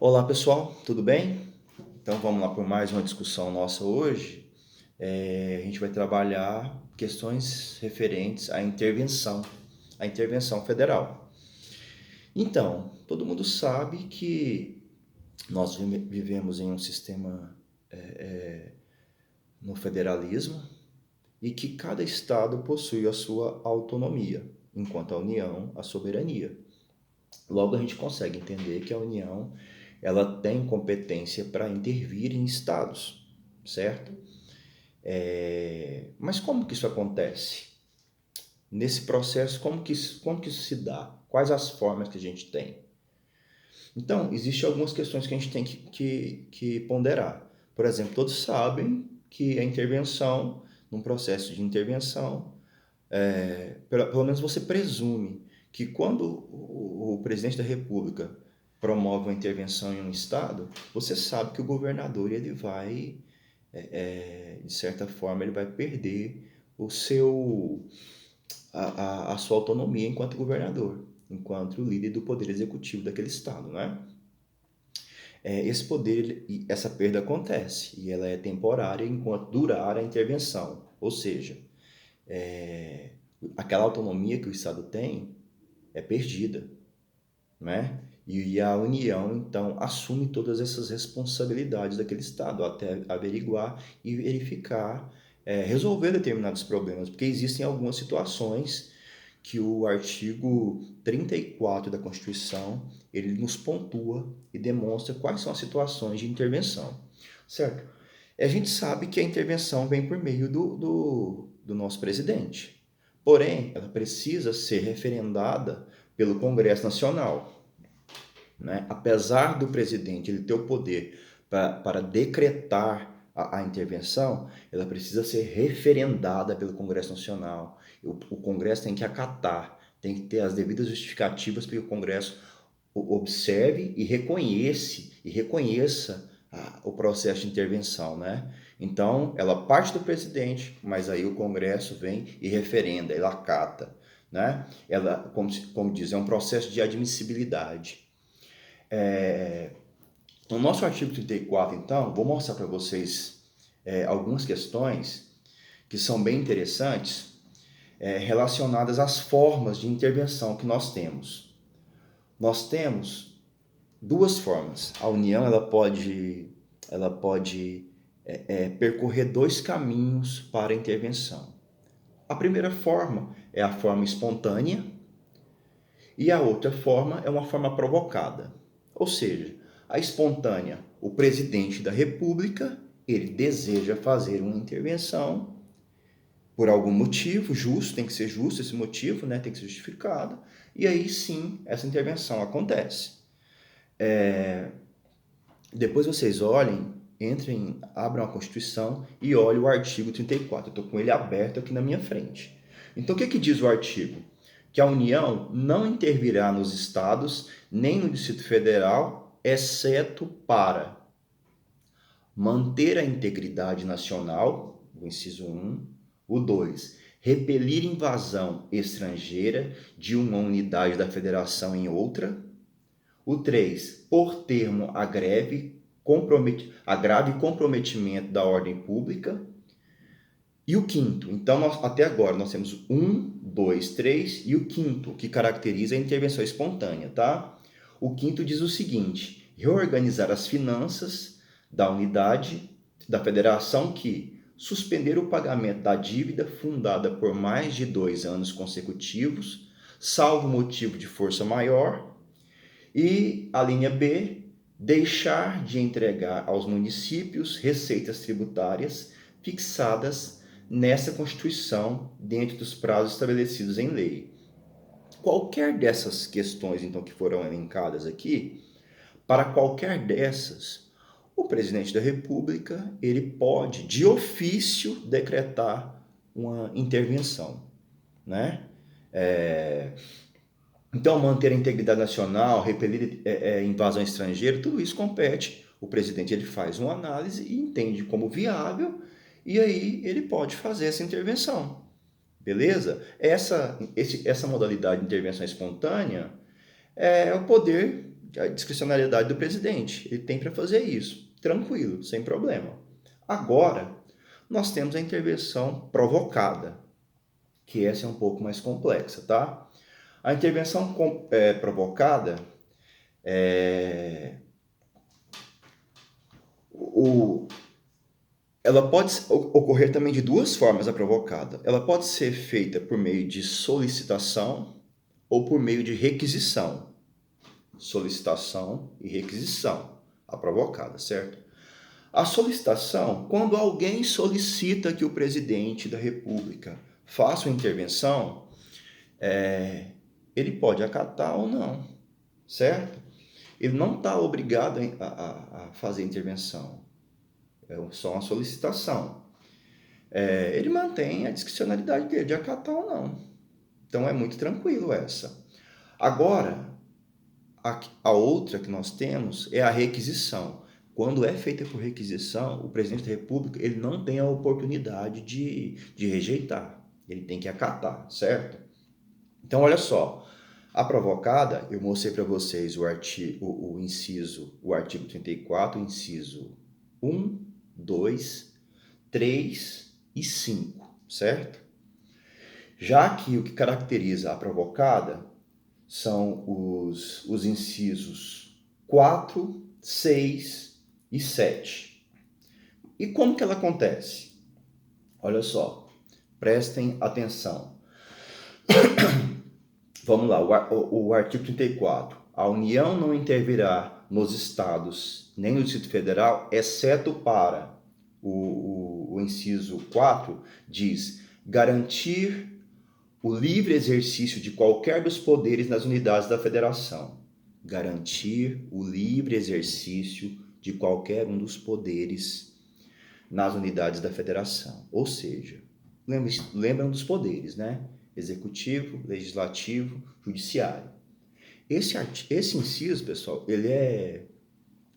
Olá pessoal, tudo bem? Então vamos lá por mais uma discussão nossa hoje. A gente vai trabalhar questões referentes à intervenção federal. Então, todo mundo sabe que nós vivemos em um sistema no federalismo e que cada estado possui a sua autonomia, enquanto a União a soberania. Logo a gente consegue entender que a União ela tem competência para intervir em estados, certo? Mas como que isso acontece? Nesse processo, como que isso se dá? Quais as formas que a gente tem? Então, existem algumas questões que a gente tem que ponderar. Por exemplo, todos sabem que a intervenção, num processo de intervenção, pelo menos você presume que quando o presidente da República promove uma intervenção em um estado, você sabe que o governador ele vai, de certa forma, ele vai perder a sua autonomia enquanto governador, enquanto líder do poder executivo daquele estado, né? Esse poder, essa perda acontece e ela é temporária enquanto durar a intervenção, ou seja, aquela autonomia que o estado tem é perdida, né? E a União, então, assume todas essas responsabilidades daquele Estado, até averiguar e verificar, resolver determinados problemas, porque existem algumas situações que o artigo 34 da Constituição, ele nos pontua e demonstra quais são as situações de intervenção, certo? E a gente sabe que a intervenção vem por meio do nosso presidente, porém, ela precisa ser referendada pelo Congresso Nacional, né? Apesar do presidente ele ter o poder para decretar a intervenção, ela precisa ser referendada pelo Congresso Nacional. O Congresso tem que acatar, tem que ter as devidas justificativas para que o Congresso observe e reconheça o processo de intervenção, né? Então, ela parte do presidente, mas aí o Congresso vem e referenda, ele acata, né? Ela, como diz, é um processo de admissibilidade. No nosso artigo 34, então, vou mostrar para vocês algumas questões que são bem interessantes relacionadas às formas de intervenção que nós temos. Nós temos duas formas. A União ela pode percorrer dois caminhos para a intervenção. A primeira forma é a forma espontânea e a outra forma é uma forma provocada. Ou seja, a espontânea, o presidente da República, ele deseja fazer uma intervenção por algum motivo justo, tem que ser justo esse motivo, né? Tem que ser justificado, e aí sim essa intervenção acontece. Depois vocês olhem, entrem, abram a Constituição e olhem o artigo 34. Eu estou com ele aberto aqui na minha frente. Então, o que diz o artigo? Que a União não intervirá nos estados nem no Distrito Federal, exceto para manter a integridade nacional, o inciso 1, o 2, repelir invasão estrangeira de uma unidade da federação em outra, o 3, por termo agrave comprometimento da ordem pública. E o quinto, então até agora nós temos 1, 2, 3 e o quinto, que caracteriza a intervenção espontânea, tá? O quinto diz o seguinte: reorganizar as finanças da unidade da federação que suspender o pagamento da dívida fundada por mais de 2 anos consecutivos, salvo motivo de força maior. E a linha B, deixar de entregar aos municípios receitas tributárias fixadas nessa Constituição dentro dos prazos estabelecidos em lei. Qualquer dessas questões, então, que foram elencadas aqui, para qualquer dessas, o presidente da República, ele pode, de ofício, decretar uma intervenção, né? Então, manter a integridade nacional, repelir invasão estrangeira, tudo isso compete. O presidente ele faz uma análise e entende como viável, e aí ele pode fazer essa intervenção. Beleza? Essa modalidade de intervenção espontânea é o poder a discricionariedade do presidente. Ele tem para fazer isso, tranquilo, sem problema. Agora, nós temos a intervenção provocada, que essa é um pouco mais complexa, tá? A intervenção provocada ela pode ocorrer também de duas formas, a provocada. Ela pode ser feita por meio de solicitação ou por meio de requisição. Solicitação e requisição, a provocada, certo? A solicitação, quando alguém solicita que o presidente da República faça uma intervenção, ele pode acatar ou não, certo? Ele não está obrigado a fazer intervenção, é só uma solicitação. Ele mantém a discricionalidade dele de acatar ou não. Então é muito tranquilo essa. Agora, a outra que nós temos é a requisição. Quando é feita por requisição, o presidente da República ele não tem a oportunidade de rejeitar. Ele tem que acatar, certo? Então, olha só. A provocada, eu mostrei para vocês o artigo 34, inciso 1, 2, 3 e 5, certo? Já que o que caracteriza a provocada são os incisos 4, 6 e 7. E como que ela acontece? Olha só, prestem atenção. Vamos lá, o artigo 34. A União não intervirá nos estados nem no Distrito Federal, exceto para o inciso 4, diz garantir o livre exercício de qualquer dos poderes nas unidades da federação. Garantir o livre exercício de qualquer um dos poderes nas unidades da federação. Ou seja, lembram dos poderes, né? Executivo, legislativo, judiciário. Esse inciso, pessoal, ele é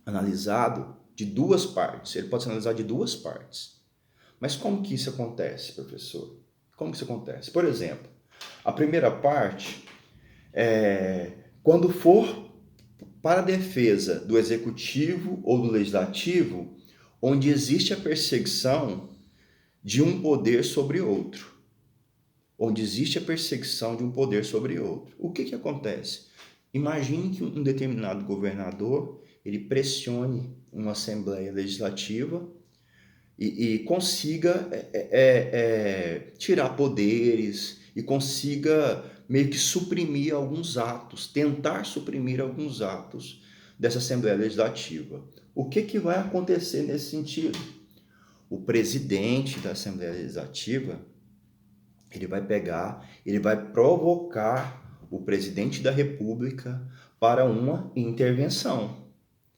analisado de duas partes. Ele pode ser analisado de duas partes. Mas como que isso acontece, professor? Como que isso acontece? Por exemplo, a primeira parte é quando for para a defesa do executivo ou do legislativo, onde existe a perseguição de um poder sobre outro. Onde existe a perseguição de um poder sobre outro. O que acontece? Imagine que um determinado governador ele pressione uma Assembleia Legislativa e consiga tirar poderes e consiga meio que suprimir alguns atos, tentar suprimir alguns atos dessa Assembleia Legislativa. O que vai acontecer nesse sentido? O presidente da Assembleia Legislativa ele vai provocar o presidente da República para uma intervenção.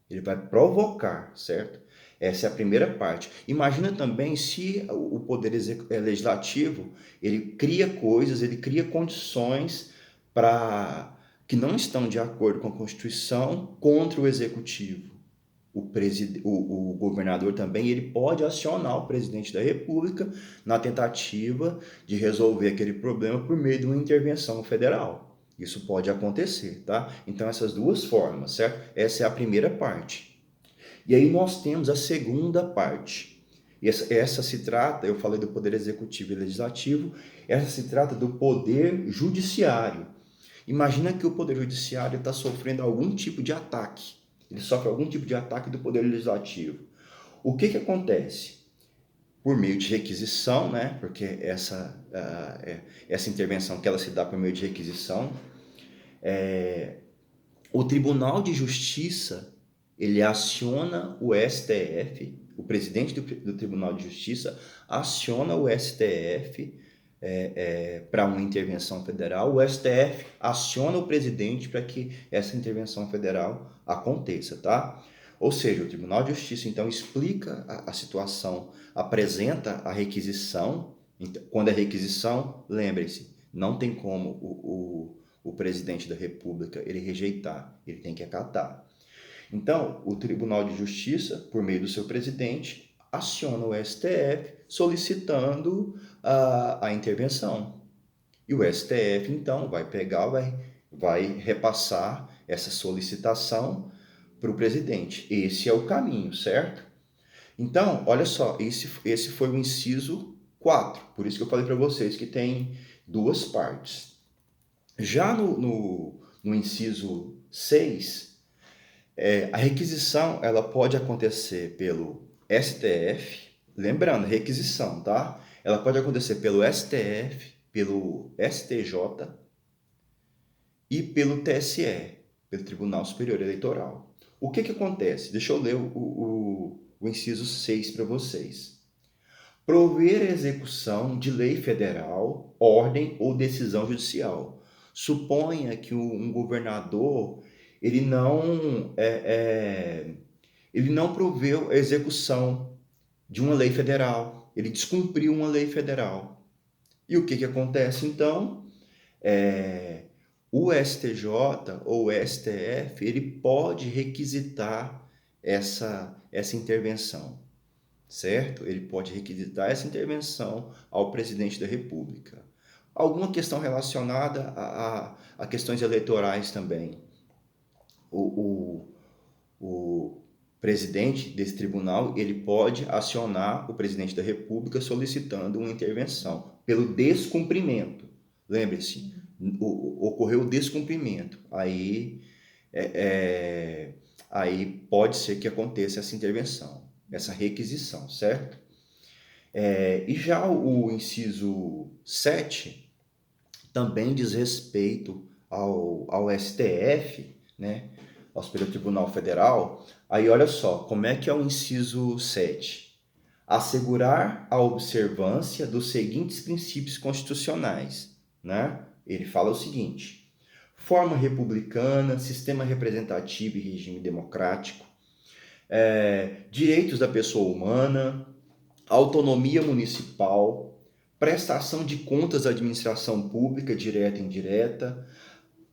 Ele vai provocar, certo? Essa é a primeira parte. Imagina também se o poder legislativo, ele cria coisas, ele cria condições para que não estão de acordo com a Constituição contra o executivo. O governador também ele pode acionar o presidente da República na tentativa de resolver aquele problema por meio de uma intervenção federal. Isso pode acontecer, tá? Então, essas duas formas, certo? Essa é a primeira parte. E aí nós temos a segunda parte. Essa se trata, eu falei do poder executivo e legislativo, essa se trata do poder judiciário. Imagina que o poder judiciário está sofrendo algum tipo de ataque. Ele sofre algum tipo de ataque do poder legislativo. O que acontece? Por meio de requisição, né? Porque essa intervenção que ela se dá por meio de requisição, o Tribunal de Justiça ele aciona o STF, o presidente do Tribunal de Justiça aciona o STF para uma intervenção federal, o STF aciona o presidente para que essa intervenção federal aconteça, tá? Ou seja, o Tribunal de Justiça, então, explica a situação, apresenta a requisição. Quando é requisição, lembre-se, não tem como o presidente da República ele rejeitar, ele tem que acatar. Então, o Tribunal de Justiça, por meio do seu presidente, aciona o STF solicitando a intervenção. E o STF, então, vai pegar, vai repassar essa solicitação para o presidente. Esse é o caminho, certo? Então, olha só, esse foi o inciso 4. Por isso que eu falei para vocês que tem duas partes. Já no inciso 6, a requisição ela pode acontecer pelo STF, lembrando, requisição, tá? Ela pode acontecer pelo STF, pelo STJ e pelo TSE, pelo Tribunal Superior Eleitoral. O que acontece? Deixa eu ler o inciso 6 para vocês. Prover a execução de lei federal, ordem ou decisão judicial. Suponha que um governador ele não proveu a execução de uma lei federal, ele descumpriu uma lei federal. E o que acontece então? O STJ ou o STF ele pode requisitar essa intervenção, certo? Ele pode requisitar essa intervenção ao presidente da República. Alguma questão relacionada a questões eleitorais também. O presidente desse tribunal ele pode acionar o presidente da República solicitando uma intervenção pelo descumprimento. Lembre-se, ocorreu o descumprimento. Aí pode ser que aconteça essa intervenção, essa requisição, certo? E já o inciso 7 também diz respeito ao STF, né? Ao Superior Tribunal Federal. Aí olha só, como é que é o inciso 7? Assegurar a observância dos seguintes princípios constitucionais, né? Ele fala o seguinte: forma republicana, sistema representativo e regime democrático, direitos da pessoa humana, autonomia municipal, prestação de contas da administração pública, direta e indireta,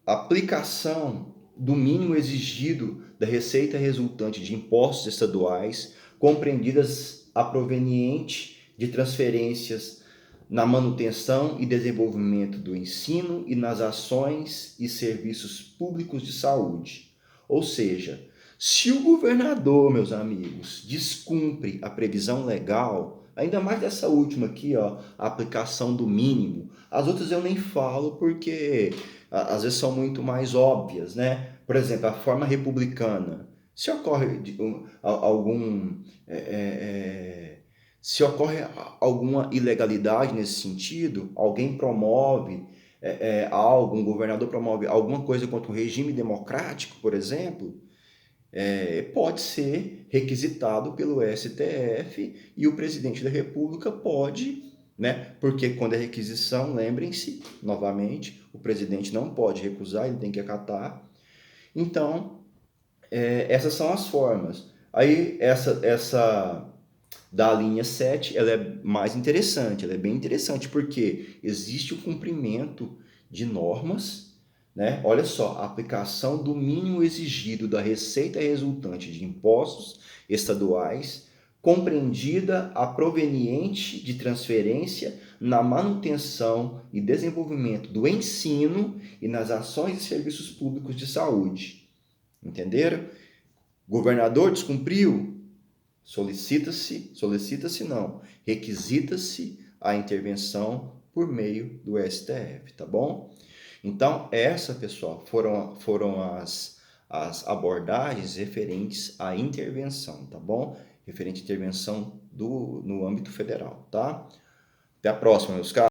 aplicação do mínimo exigido da receita resultante de impostos estaduais, compreendidas a proveniente de transferências na manutenção e desenvolvimento do ensino e nas ações e serviços públicos de saúde. Ou seja, se o governador, meus amigos, descumpre a previsão legal, ainda mais dessa última aqui, ó, a aplicação do mínimo, as outras eu nem falo porque às vezes são muito mais óbvias, né? Por exemplo, a forma republicana. Se ocorre se ocorre alguma ilegalidade nesse sentido, alguém promove algo, um governador promove alguma coisa contra o regime democrático, por exemplo, pode ser requisitado pelo STF e o presidente da República pode, né? Porque quando é requisição, lembrem-se, novamente, o presidente não pode recusar, ele tem que acatar. Então, essas são as formas. Aí, essa da linha 7, ela é mais interessante, ela é bem interessante, porque existe o cumprimento de normas, né? Olha só, a aplicação do mínimo exigido da receita resultante de impostos estaduais, compreendida a proveniente de transferência na manutenção e desenvolvimento do ensino e nas ações e serviços públicos de saúde. Entenderam? Governador descumpriu? Solicita-se não, requisita-se a intervenção por meio do STF, tá bom? Então, pessoal, foram as abordagens referentes à intervenção, tá bom? Referente à intervenção no âmbito federal, tá? Até a próxima, meus caros.